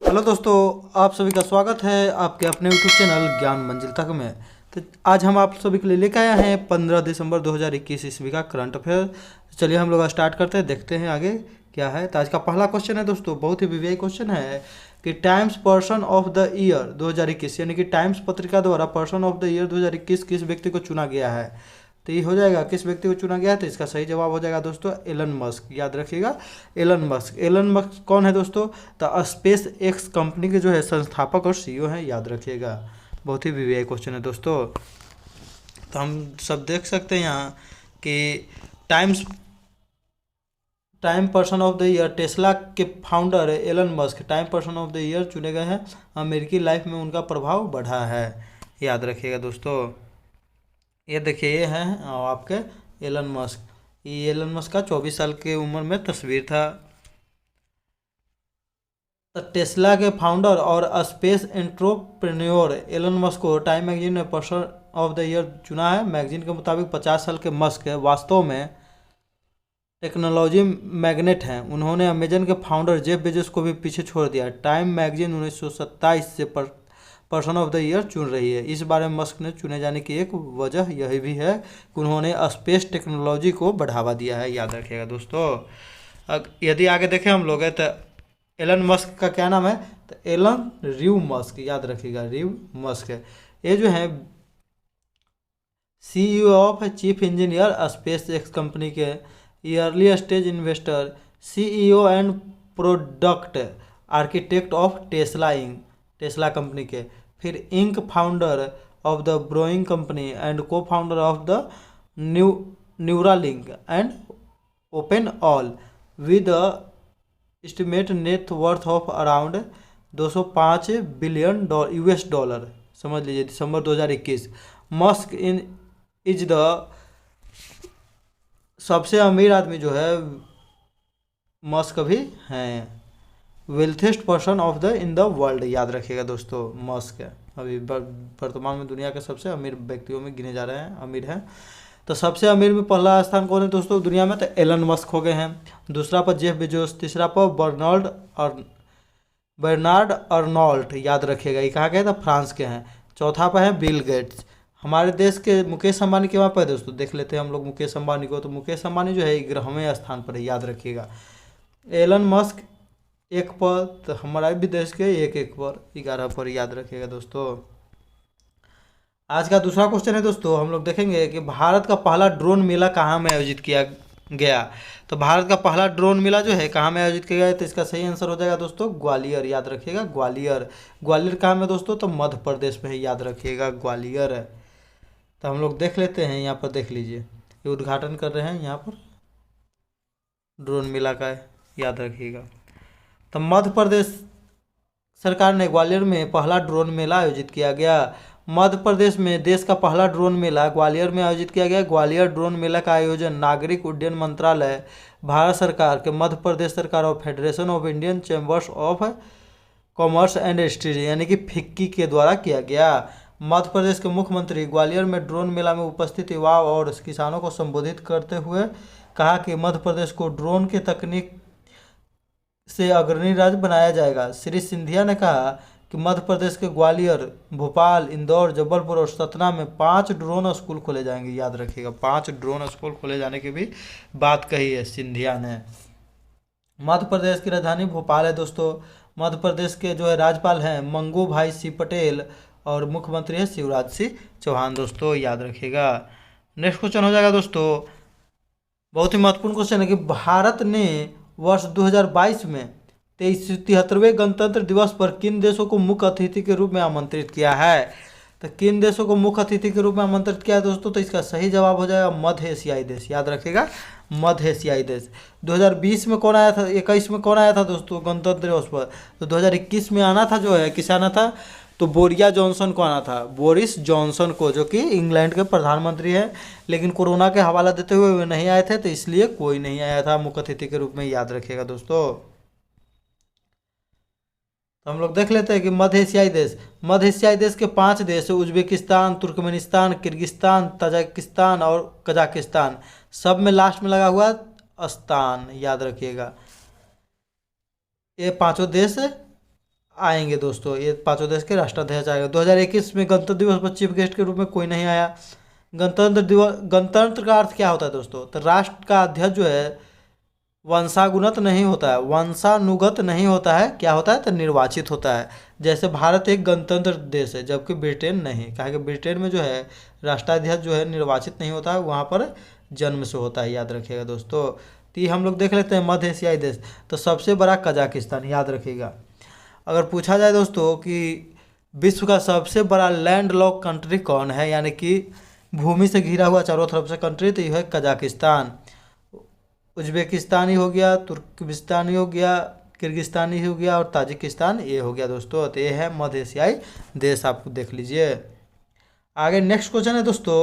Hello दोस्तों, आप सभी का स्वागत है आपके अपने यूट्यूब चैनल ज्ञान मंजिल तक में। तो आज हम आप सभी के लिए लेकर आए हैं 15 दिसंबर 2021 ईस्वी का करंट अफेयर। चलिए हम लोग स्टार्ट करते हैं, देखते हैं आगे क्या है। तो आज का पहला क्वेश्चन है दोस्तों, बहुत ही वीवीआई क्वेश्चन है कि times person of the year 2021 यानी कि टाइम्स पत्रिका द्वारा पर्सन ऑफ द ईयर 2021 किस व्यक्ति को चुना गया है। तो ये हो जाएगा किस व्यक्ति को चुना गया है, तो इसका सही जवाब हो जाएगा दोस्तों एलन मस्क। याद रखिएगा एलन मस्क कौन है दोस्तों, तो स्पेस एक्स कंपनी के जो है संस्थापक और सीईओ हैं, याद रखिएगा। बहुत ही वीवीआई क्वेश्चन है दोस्तों। तो हम सब देख सकते हैं यहाँ कि Times time person of the year Tesla के founder Elon Musk time person of the year चुने गए हैं। अमेरिकी लाइफ में उनका प्रभाव बढ़ा है, याद रखिएगा दोस्तों। ये देखिए ये हैं आपके एलन मस्क। ये एलन मस्क का 24 साल की उम्र में तस्वीर था। तो टेस्ला के फाउंडर और स्पेस एंटरप्रेन्योर एलन मस्क को टाइम मैगजीन ने पर्सन ऑफ द ईयर चुना है। मैगजीन के मुताबिक 50 साल के मस्क वास्तव में टेक्नोलॉजी मैग्नेट हैं। उन्होंने अमेजन के फाउंडर जेफ बेजोस को भी पीछे छोड़ दिया। टाइम मैगजीन 1927 से पर्सन ऑफ द ईयर चुन रही है। इस बारे में मस्क ने चुने जाने की एक वजह यह भी है कि उन्होंने स्पेस टेक्नोलॉजी को बढ़ावा दिया है, याद रखिएगा दोस्तों। यदि आगे देखें हम लोग तो एलन मस्क का क्या नाम है, तो एलन र्यू मस्क, याद रखिएगा र्यू मस्क है। ये जो है CEO of chief engineer SpaceX company के, early stage investor, CEO and product architect of Tesla Inc Tesla company के, फिर Inc founder of the Boring company and co founder of the Neuralink and OpenAI with estimate net worth of around 205 billion US dollar. समझ लीजिए दिसंबर 2021 Musk is the सबसे अमीर आदमी जो है Musk भी हैं। Wealthiest person of the in the world, याद रखिएगा दोस्तों मस्क है अभी वर्तमान में दुनिया के सबसे अमीर व्यक्तियों में गिने जा रहे हैं, अमीर हैं। तो सबसे अमीर में पहला स्थान कौन है दोस्तों दुनिया में, तो एलन मस्क हो गए हैं। दूसरा पर जेफ बेजोस, तीसरा पर बर्नार्ड अर्नॉल्ट, याद रखिएगा ये कहाँ के हैं, तो फ्रांस के हैं। चौथा पर है बिल गेट्स। हमारे देश के मुकेश अंबानी के वहाँ पर दोस्तों देख लेते हैं हम लोग मुकेश अंबानी को। तो मुकेश अंबानी जो है 11वें स्थान पर है, याद रखिएगा। एलन मस्क एक पर, तो हमारा भी देश के एक पर 11 पर, याद रखिएगा दोस्तों। आज का दूसरा क्वेश्चन है दोस्तों, हम लोग देखेंगे कि भारत का पहला ड्रोन मेला कहाँ में आयोजित किया गया। तो भारत का पहला ड्रोन मेला जो है कहाँ में आयोजित किया गया, तो इसका सही आंसर हो जाएगा दोस्तों ग्वालियर, याद रखिएगा ग्वालियर। ग्वालियर कहाँ में दोस्तों, तो मध्य प्रदेश में है, याद रखिएगा ग्वालियर। तो हम लोग देख लेते हैं, यहाँ पर देख लीजिए ये उद्घाटन कर रहे हैं यहाँ पर ड्रोन मेला का, याद रखिएगा। तो मध्य प्रदेश सरकार ने ग्वालियर में पहला ड्रोन मेला आयोजित किया गया। मध्य प्रदेश में देश का पहला ड्रोन मेला ग्वालियर में आयोजित किया गया। ग्वालियर ड्रोन मेला का आयोजन नागरिक उड्डयन मंत्रालय, भारत सरकार के मध्य प्रदेश सरकार और federation of Indian chambers of commerce and industry यानी कि फिक्की के द्वारा किया गया। मध्य प्रदेश के मुख्यमंत्री ग्वालियर में ड्रोन मेला में उपस्थित युवाओं और किसानों को संबोधित करते हुए कहा कि मध्य प्रदेश को ड्रोन के तकनीक से अग्रणी राज्य बनाया जाएगा। श्री सिंधिया ने कहा कि मध्य प्रदेश के ग्वालियर, भोपाल, इंदौर, जबलपुर और सतना में 5 ड्रोन स्कूल खोले जाएंगे, याद रखिएगा 5 ड्रोन स्कूल खोले जाने की भी बात कही है सिंधिया ने। मध्य प्रदेश की राजधानी भोपाल है दोस्तों। मध्य प्रदेश के जो है राज्यपाल हैं मंगू भाई सी पटेल और मुख्यमंत्री है शिवराज सिंह चौहान दोस्तों, याद रखिएगा। नेक्स्ट क्वेश्चन हो जाएगा दोस्तों, बहुत ही महत्वपूर्ण क्वेश्चन है कि भारत ने वर्ष 2022 में 73वें गणतंत्र दिवस पर किन देशों को मुख्य अतिथि के रूप में आमंत्रित किया है। तो किन देशों को मुख्य अतिथि के रूप में आमंत्रित किया है दोस्तों, तो इसका सही जवाब हो जाएगा मध्य एशियाई देश, याद रखिएगा मध्य एशियाई देश। 2020 में कौन आया था, 21 में कौन आया था दोस्तों गणतंत्र दिवस पर, तो 2021 में आना था जो है, किसे आना था, तो बोरिया जॉनसन को आना था, बोरिस जॉनसन को, जो कि इंग्लैंड के प्रधानमंत्री हैं। लेकिन कोरोना के हवाला देते हुए वे नहीं आए थे, तो इसलिए कोई नहीं आया था मुख्य अतिथि के रूप में, याद रखिएगा दोस्तों। तो हम लोग देख लेते हैं कि मध्य एशियाई देश के 5 देश उज्बेकिस्तान, तुर्कमेनिस्तान, किर्गिस्तान, तजाकिस्तान और कजाकिस्तान, सब में लास्ट में लगा हुआ अस्तान, याद रखिएगा। ये 5 देश आएंगे दोस्तों, ये पांचों देश के राष्ट्राध्यक्ष आएंगे। 2021 में गणतंत्र दिवस पर चीफ गेस्ट के रूप में कोई नहीं आया। गणतंत्र दिवस, गणतंत्र का अर्थ क्या होता है दोस्तों? तो राष्ट्र का अध्यक्ष जो है वंशानुगत नहीं होता है, वंशानुगत नहीं होता है, क्या होता है? तो निर्वाचित होता है। जैसे भारत एक गणतंत्र देश है, जबकि ब्रिटेन नहीं, कहा कि ब्रिटेन में जो है राष्ट्राध्यक्ष जो है निर्वाचित नहीं होता है, वहाँ पर जन्म से होता है, याद रखिएगा दोस्तों। तो ये हम लोग देख लेते हैं मध्य एशियाई देश। तो सबसे बड़ा कजाकिस्तान, याद रखिएगा। अगर पूछा जाए दोस्तों कि विश्व का सबसे बड़ा लैंड लॉक कंट्री कौन है, यानी कि भूमि से घिरा हुआ चारों तरफ से कंट्री, तो यह है कजाकिस्तान। उज्बेकिस्तानी हो गया, तुर्कमेनिस्तानी हो गया, किर्गिस्तानी हो गया और ताजिकिस्तान ये हो गया दोस्तों। तो ये है मध्य एशियाई देश, आपको देख लीजिए। आगे नेक्स्ट क्वेश्चन है दोस्तों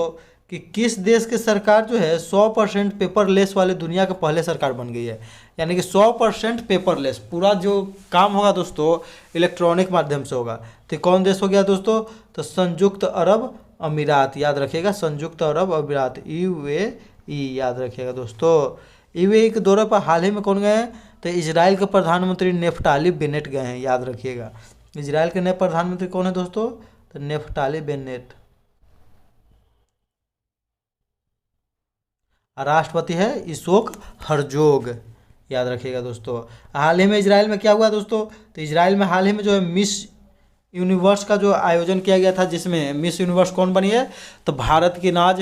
कि किस देश की सरकार जो है 100% पेपरलेस वाले दुनिया के पहले सरकार बन गई है, यानी कि 100% पेपरलेस, पूरा जो काम होगा दोस्तों इलेक्ट्रॉनिक माध्यम से होगा। तो कौन देश हो गया दोस्तों? तो संयुक्त अरब अमीरात, याद रखिएगा, संयुक्त अरब अमीरात, UAE, याद रखिएगा दोस्तों। UAE के दौरे पर हाल ही में कौन गए हैं? तो इजराइल के प्रधानमंत्री नेफ्टाली बेनेट गए हैं, याद रखिएगा। इजराइल के नए प्रधानमंत्री कौन है दोस्तों? तो नेफ्टाली बेनेट। राष्ट्रपति है इसोक हर्जोग, याद रखिएगा दोस्तों। हाल ही में इजराइल में क्या हुआ दोस्तों? तो इजराइल में हाल ही में जो है मिस यूनिवर्स का जो आयोजन किया गया था, जिसमें मिस यूनिवर्स कौन बनी है? तो भारत की नाज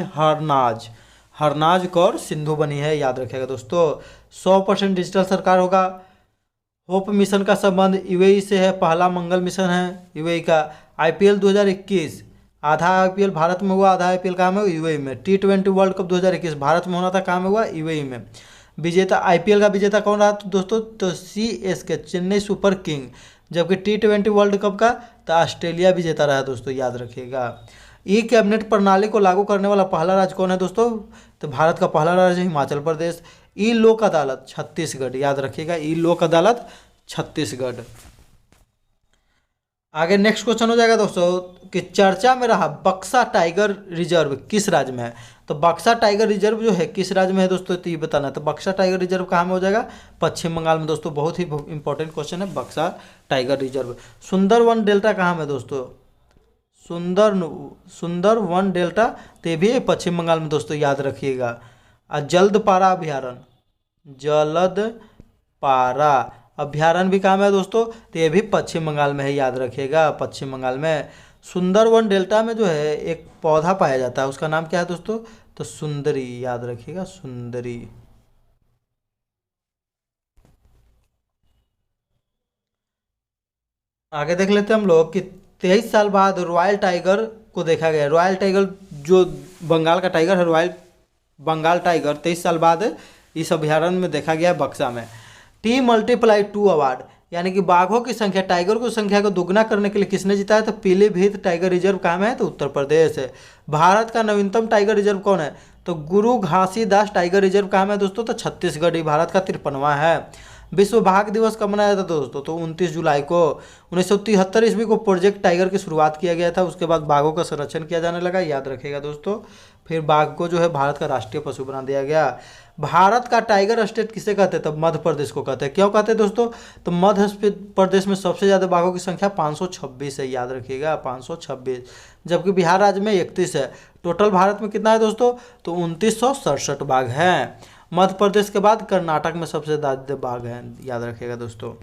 हरनाज कौर सिंधु बनी है, याद रखिएगा दोस्तों। 100% डिजिटल सरकार होगा। होप मिशन का संबंध UAE से है, पहला मंगल मिशन है UAE का। IPL 2021, आधा IPL भारत में हुआ, आधा IPL कहाँ में हुआ? UAE में। T20 वर्ल्ड कप 2021 भारत में होना था, कहाँ में हुआ? UAE में। विजेता IPL का विजेता कौन रहा तो दोस्तों? तो CSK, चेन्नई सुपर किंग। जबकि T20 वर्ल्ड कप का तो ऑस्ट्रेलिया विजेता रहा दोस्तों, याद रखिएगा। ई कैबिनेट प्रणाली को लागू करने वाला पहला राज्य कौन है दोस्तों? तो भारत का पहला राज्य हिमाचल प्रदेश। ई लोक अदालत छत्तीसगढ़, याद रखिएगा, ई लोक अदालत छत्तीसगढ़। आगे नेक्स्ट क्वेश्चन हो जाएगा दोस्तों कि चर्चा में रहा बक्सा टाइगर रिजर्व किस राज्य में है? तो बक्सा टाइगर रिजर्व जो है किस राज्य में है दोस्तों? तो ये बताना है। तो बक्सा टाइगर रिजर्व कहाँ में हो जाएगा? पश्चिम बंगाल में दोस्तों। बहुत ही इंपॉर्टेंट क्वेश्चन है बक्सा टाइगर रिजर्व। सुंदरवन डेल्टा कहाँ में दोस्तों? सुंदरवन डेल्टा, तो ये भी पश्चिम बंगाल में दोस्तों, याद रखिएगा। जल्दपारा अभ्यारण्य भी कहाँ में है दोस्तों? तो ये भी पश्चिम बंगाल में है, याद रखिएगा, पश्चिम बंगाल में। सुंदरवन डेल्टा में जो है एक पौधा पाया जाता है, उसका नाम क्या है दोस्तों? तो सुंदरी, याद रखिएगा, सुंदरी। आगे देख लेते हैं हम लोग कि 23 साल बाद रॉयल टाइगर को देखा गया। रॉयल टाइगर जो बंगाल का टाइगर है, रॉयल बंगाल टाइगर 23 साल बाद इस अभ्यारण्य में देखा गया बक्सा में। T+2 अवार्ड, यानी कि बाघों की संख्या, टाइगर की संख्या को दोगुना करने के लिए किसने जीता है? तो पीलीभीत टाइगर रिजर्व कहाँ में है? तो उत्तर प्रदेश है। भारत का नवीनतम टाइगर रिजर्व कौन है? तो गुरु घासीदास टाइगर रिजर्व कहाँ में है दोस्तों? तो छत्तीसगढ़, भारत का 53वां है। विश्व बाघ दिवस कब मनाया जाता था दोस्तों? तो 29 जुलाई को। 1973 ईस्वी को प्रोजेक्ट टाइगर की शुरुआत किया गया था, उसके बाद बाघों का संरक्षण किया जाने लगा, याद रखिएगा दोस्तों। फिर बाघ को जो है भारत का राष्ट्रीय पशु बना दिया गया। भारत का टाइगर स्टेट किसे कहते हैं? तब मध्य प्रदेश को कहते हैं। क्यों कहते हैं दोस्तों? तो मध्य प्रदेश में सबसे ज़्यादा बाघों की संख्या 526 है, याद रखिएगा, 526। जबकि बिहार राज्य में 31 है। टोटल भारत में कितना है दोस्तों? तो 2967 बाघ हैं। मध्य प्रदेश के बाद कर्नाटक में सबसे ज़्यादा बाघ हैं, याद रखिएगा दोस्तों।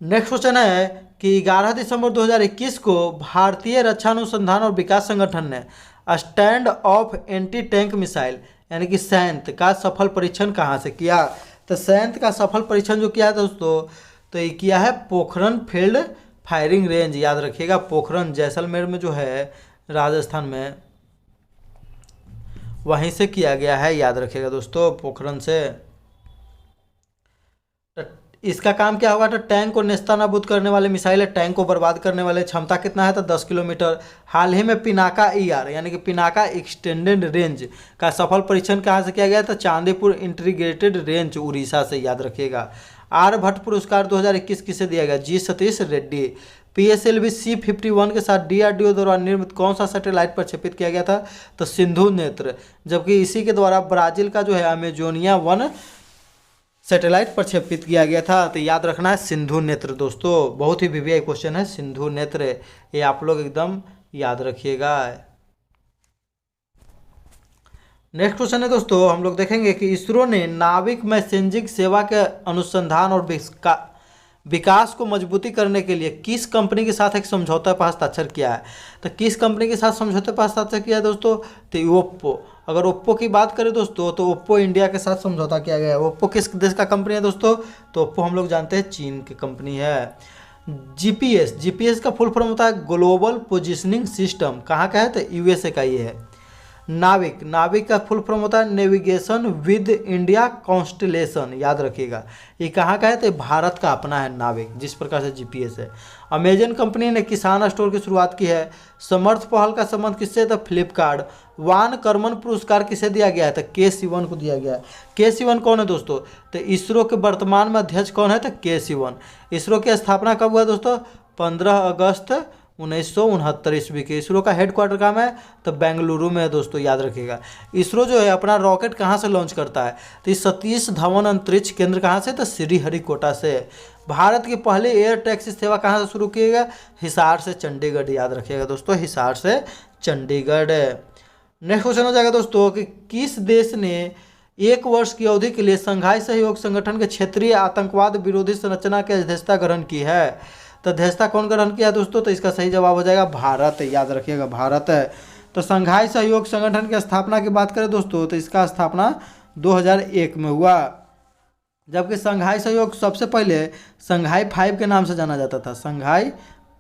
नेक्स्ट क्वेश्चन है कि 11 दिसंबर 2021 को भारतीय रक्षा अनुसंधान और विकास संगठन ने stand of anti tank missile, यानी कि सैंत का सफल परीक्षण कहाँ से किया? तो सैंत का सफल परीक्षण जो किया है दोस्तों, तो ये किया है पोखरन फील्ड फायरिंग रेंज, याद रखिएगा, पोखरन जैसलमेर में जो है राजस्थान में, वहीं से किया गया है, याद रखिएगा दोस्तों, पोखरन से। इसका काम क्या होगा? तो टैंक को नेस्तनाबूद करने वाले मिसाइल है, टैंक को बर्बाद करने वाले। क्षमता कितना है? तो 10 किलोमीटर। हाल ही में पिनाका ER, यानी कि पिनाका एक्सटेंडेड रेंज का सफल परीक्षण कहाँ से किया गया था? चांदीपुर इंटीग्रेटेड रेंज, उड़ीसा से, याद रखिएगा। आर्यभट्ट पुरस्कार 2021 किसे दिया गया? G Satish Reddy. PSLV C-51 के साथ DRDO द्वारा निर्मित कौन सा सैटेलाइट प्रक्षेपित किया गया था? तो सिंधु नेत्र। जबकि इसी के द्वारा ब्राजील का जो है अमेजोनिया वन सैटेलाइट प्रक्षेपित किया गया था? तो याद रखना है सिंधु नेत्र दोस्तों, बहुत ही वीवीआई क्वेश्चन है सिंधु नेत्र, ये आप लोग एकदम याद रखिएगा। नेक्स्ट क्वेश्चन है दोस्तों, हम लोग देखेंगे कि इसरो ने नाविक मैसेंजिंग सेवा के अनुसंधान और विकास को मजबूती करने के लिए किस कंपनी के साथ एक समझौता पर हस्ताक्षर किया है? तो किस कंपनी के साथ समझौते पर हस्ताक्षर किया है दोस्तों? तो ओप्पो। अगर ओप्पो की बात करें दोस्तों तो ओप्पो इंडिया के साथ समझौता किया गया है। ओप्पो किस देश का कंपनी है दोस्तों? तो ओप्पो हम लोग जानते हैं चीन की कंपनी है। जीपीएस का फुल फॉर्म होता है ग्लोबल पोजिशनिंग सिस्टम, कहाँ का है? तो यूएसए का ये है। नाविक का फुल फॉर्म होता है नेविगेशन विद इंडिया कॉन्स्टलेशन, याद रखिएगा। ये कहाँ का है? तो भारत का अपना है नाविक, जिस प्रकार से जीपीएस है। अमेजन कंपनी ने किसान स्टोर की शुरुआत की है। समर्थ पहल का संबंध किससे? तो फ्लिपकार्ट। वान कर्मन पुरस्कार किसे दिया गया है? तो के सिवन को दिया गया है। के सिवन कौन है दोस्तों? तो इसरो के वर्तमान में अध्यक्ष कौन है? तो के सिवन। इसरो की स्थापना कब हुआ दोस्तों? 15 अगस्त 1969 ईस्वी के। इसरो का हेडक्वार्टर कहाँ है? तो बेंगलुरु में है दोस्तों, याद रखिएगा। इसरो जो है अपना रॉकेट कहाँ से लॉन्च करता है? तो सतीश धवन अंतरिक्ष केंद्र कहाँ से? तो श्रीहरिकोटा से। भारत की पहली एयर टैक्सी सेवा कहाँ से शुरू किएगा? हिसार से चंडीगढ़, याद रखिएगा दोस्तों, हिसार से चंडीगढ़। नेक्स्ट क्वेश्चन हो जाएगा दोस्तों कि किस देश ने 1 वर्ष की अवधि के लिए संघाई सहयोग संगठन के क्षेत्रीय आतंकवाद विरोधी संरचना की अध्यक्षता ग्रहण की है? तो अध्यक्षता कौन ग्रहण किया दोस्तों? तो इसका सही जवाब हो जाएगा भारत, याद रखिएगा भारत है। तो संघाई सहयोग संगठन की स्थापना की बात करें दोस्तों तो इसका स्थापना 2001 में हुआ, जबकि संघाई सहयोग सबसे पहले संघाई 5 के नाम से जाना जाता था। संघाई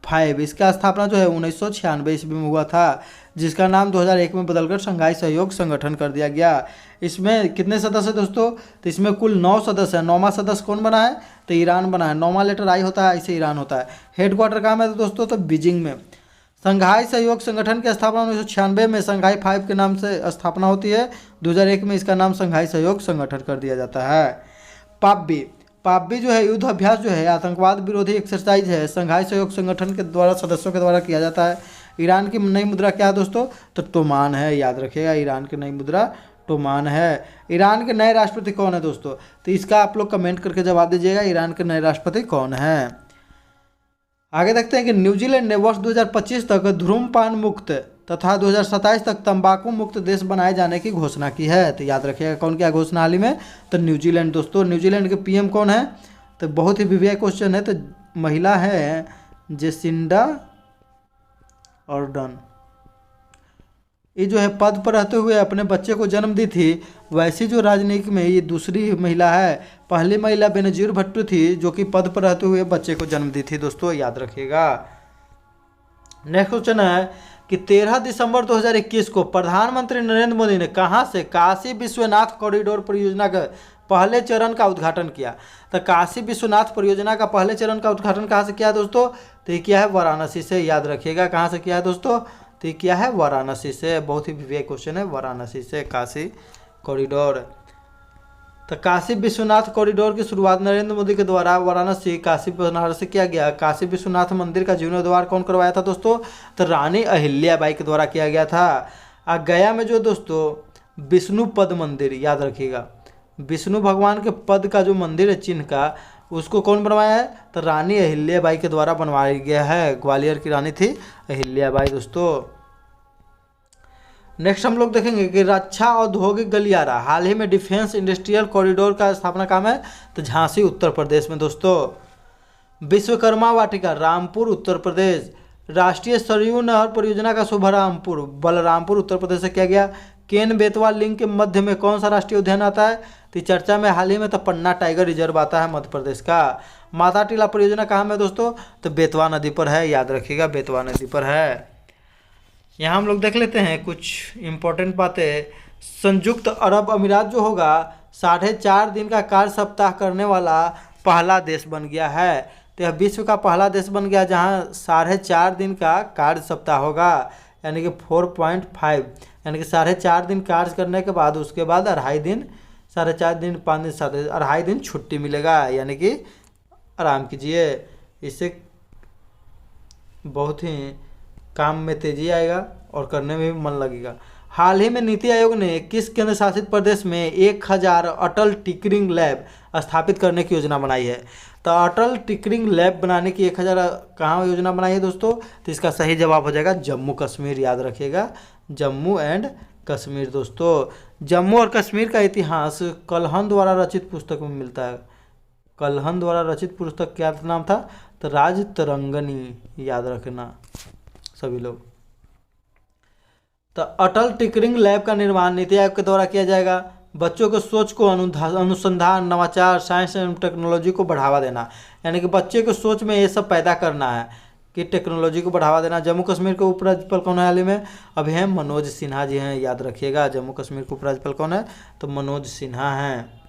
5 इसका स्थापना जो है 1996 ईस्वी में हुआ था, जिसका नाम 2001 में बदलकर संघाई सहयोग संगठन कर दिया गया। इसमें कितने सदस्य दोस्तों? तो इसमें कुल 9 सदस्य हैं। 9वां सदस्य कौन बना है? तो ईरान बना है। 9वां लेटर आई होता है, ऐसे ईरान होता है। हेडक्वार्टर कहाँ में है दोस्तों? तो बीजिंग में। संघाई सहयोग संगठन की स्थापना 1996 में संघाई 5 के नाम से स्थापना होती है। 2001 में इसका नाम संघाई सहयोग संगठन कर दिया जाता है। पापबी जो है युद्ध अभ्यास जो है आतंकवाद विरोधी एक्सरसाइज है, संघाई सहयोग संगठन के द्वारा सदस्यों के द्वारा किया जाता है। ईरान की नई मुद्रा क्या है दोस्तों? तो टोमान है, याद रखिएगा। ईरान की नई मुद्रा टोमान है। ईरान के नए राष्ट्रपति कौन है दोस्तों? तो इसका आप लोग कमेंट करके जवाब दीजिएगा, ईरान के नए राष्ट्रपति कौन है। आगे देखते हैं कि न्यूजीलैंड ने वर्ष 2025 तक धूम्रपान मुक्त तथा 2027 तक तंबाकू मुक्त देश बनाए जाने की घोषणा की है। तो याद रखिएगा कौन क्या घोषणा हाल ही में? तो न्यूजीलैंड दोस्तों। न्यूजीलैंड के पीएम कौन है? तो बहुत ही वीवीआई क्वेश्चन है। तो महिला है जेसिंडा अर्डन। ये जो है पद पर रहते हुए अपने बच्चे को जन्म दी थी। वैसी जो राजनीति में ये दूसरी महिला है। पहली महिला बेनजीर भुट्टो थी जो कि पद पर रहते हुए बच्चे को जन्म दी थी दोस्तों, याद रखिएगा। नेक्स्ट क्वेश्चन है कि 13 दिसंबर 2021 को प्रधानमंत्री नरेंद्र मोदी ने कहां से काशी विश्वनाथ कॉरिडोर परियोजना के पहले चरण का उद्घाटन किया? तो काशी विश्वनाथ परियोजना का पहले चरण का उद्घाटन कहां से किया दोस्तों? तो ये किया है वाराणसी से, याद रखिएगा। कहां से किया है दोस्तों? तो ये किया है वाराणसी से। बहुत ही वीवीआई क्वेश्चन है, वाराणसी से काशी कॉरिडोर। तो काशी विश्वनाथ कॉरिडोर की शुरुआत नरेंद्र मोदी के द्वारा वाराणसी काशी बनारस से किया गया। काशी विश्वनाथ मंदिर का जीर्णोद्धार कौन करवाया था दोस्तों? तो रानी अहिल्याबाई के द्वारा किया गया था। गया में जो दोस्तों विष्णु पद मंदिर, याद रखिएगा, विष्णु भगवान के पद का जो मंदिर है चिन्ह का, उसको कौन बनवाया है? तो रानी अहिल्याबाई के द्वारा बनवाया गया है। ग्वालियर की रानी थी अहिल्याबाई दोस्तों। नेक्स्ट हम लोग देखेंगे कि रक्षा औद्योगिक गलियारा हाल ही में डिफेंस इंडस्ट्रियल कॉरिडोर का स्थापना काम है। तो झांसी उत्तर प्रदेश में दोस्तों। विश्वकर्मा वाटिका रामपुर उत्तर प्रदेश। राष्ट्रीय सरयू नहर परियोजना का शुभारंभ बलरामपुर उत्तर प्रदेश से किया गया। केन बेतवा लिंक के मध्य में कौन सा राष्ट्रीय उद्यान आता है? तो चर्चा में हाल ही में तो पन्ना टाइगर रिजर्व आता है मध्य प्रदेश का। माता टीला परियोजना कहाँ में दोस्तों? तो बेतवा नदी पर है, याद रखिएगा, बेतवा नदी पर है। यहाँ हम लोग देख लेते हैं कुछ इम्पोर्टेंट बातें। संयुक्त अरब अमीरात जो होगा 4.5 दिन का कार्य सप्ताह करने वाला पहला देश बन गया है। तो यह विश्व का पहला देश बन गया जहाँ 4.5 दिन का कार्य सप्ताह होगा, यानी कि 4.5, यानी कि 4.5 दिन कार्य करने के बाद उसके बाद 2.5 दिन, 4.5 दिन 5 दिन 7 दिन 2.5 दिन छुट्टी मिलेगा, यानी कि आराम कीजिए। इससे बहुत ही काम में तेज़ी आएगा और करने में भी मन लगेगा। हाल ही में नीति आयोग ने किस केंद्र शासित प्रदेश में 1000 अटल टिंकरिंग लैब स्थापित करने की योजना बनाई है? तो अटल टिंकरिंग लैब बनाने की 1000 कहाँ योजना बनाई है दोस्तों? तो इसका सही जवाब हो जाएगा जम्मू कश्मीर, याद रखिएगा, जम्मू एंड कश्मीर। दोस्तों जम्मू और कश्मीर का इतिहास कल्हन द्वारा रचित पुस्तक में मिलता है। कल्हन द्वारा रचित पुस्तक क्या नाम था? तो राजतरंगिणी, याद रखना सभी लोग। तो अटल टिंकरिंग लैब का निर्माण नीति आयोग के द्वारा किया जाएगा। बच्चों के सोच को अनुसंधान, नवाचार, साइंस एवं टेक्नोलॉजी को बढ़ावा देना, यानी कि बच्चे के सोच में ये सब पैदा करना है कि टेक्नोलॉजी को बढ़ावा देना। जम्मू कश्मीर के उपराज्यपाल कौन है हाल ही में? अभी हैं मनोज सिन्हा जी हैं, याद रखिएगा। जम्मू कश्मीर के उपराज्यपाल कौन है? तो मनोज सिन्हा हैं।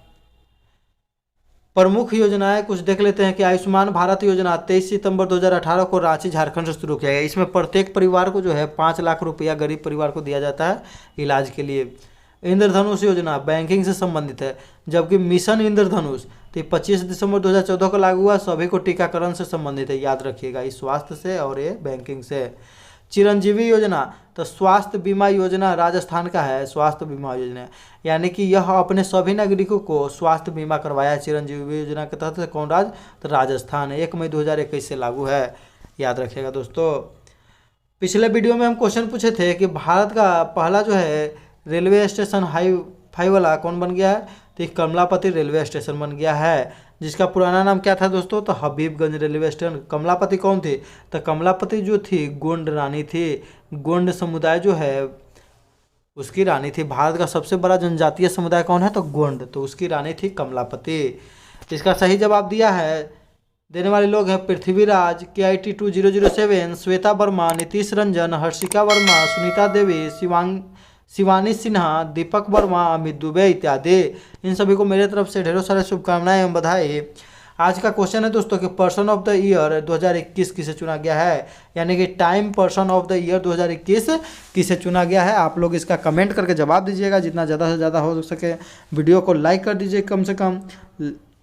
प्रमुख योजनाएं कुछ देख लेते हैं कि आयुष्मान भारत योजना 23 सितंबर 2018 को रांची झारखंड से शुरू किया गया। इसमें प्रत्येक परिवार को जो है 5 लाख रुपया गरीब परिवार को दिया जाता है इलाज के लिए। इंद्रधनुष योजना बैंकिंग से संबंधित है, जबकि मिशन इंद्रधनुष तो 25 दिसंबर 2014 को लागू हुआ, सभी को टीकाकरण से संबंधित है, याद रखिएगा, ये स्वास्थ्य से और ये बैंकिंग से। चिरंजीवी योजना तो स्वास्थ्य बीमा योजना राजस्थान का है, स्वास्थ्य बीमा योजना, यानी कि यह अपने सभी नागरिकों को स्वास्थ्य बीमा करवाया है। चिरंजीवी योजना के तहत कौन राज्य? तो राजस्थान, 1 मई 2021 से लागू है, याद रखिएगा दोस्तों। पिछले वीडियो में हम क्वेश्चन पूछे थे कि भारत का पहला जो है रेलवे स्टेशन हाई वाला कौन बन गया है? तो कमलापति रेलवे स्टेशन बन गया है, जिसका पुराना नाम क्या था दोस्तों? तो हबीबगंज रेलवे स्टेशन। कमलापति कौन थी? तो कमलापति जो थी गोंड रानी थी, गोंड समुदाय जो है उसकी रानी थी। भारत का सबसे बड़ा जनजातीय समुदाय कौन है? तो गोंड, तो उसकी रानी थी कमलापति। इसका सही जवाब दिया है, देने वाले लोग हैं पृथ्वीराज, KIT 2007, श्वेता वर्मा, नीतीश रंजन, हर्षिका वर्मा, सुनीता देवी, शिवानी सिन्हा, दीपक वर्मा, अमित दुबे इत्यादि। इन सभी को मेरे तरफ से ढेरों सारे शुभकामनाएं एवं बधाई। आज का क्वेश्चन है दोस्तों कि पर्सन ऑफ द ईयर 2021 किसे चुना गया है, यानी कि time person of the year 2021 किसे चुना गया है। आप लोग इसका कमेंट करके जवाब दीजिएगा, जितना ज़्यादा से ज़्यादा हो सके। वीडियो को लाइक कर दीजिए कम से कम।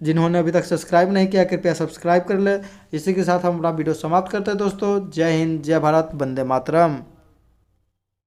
जिन्होंने अभी तक सब्सक्राइब नहीं किया कृपया सब्सक्राइब कर ले। इसी के साथ हम अपना वीडियो समाप्त करते हैं दोस्तों। जय हिंद, जय भारत, वंदे मातरम।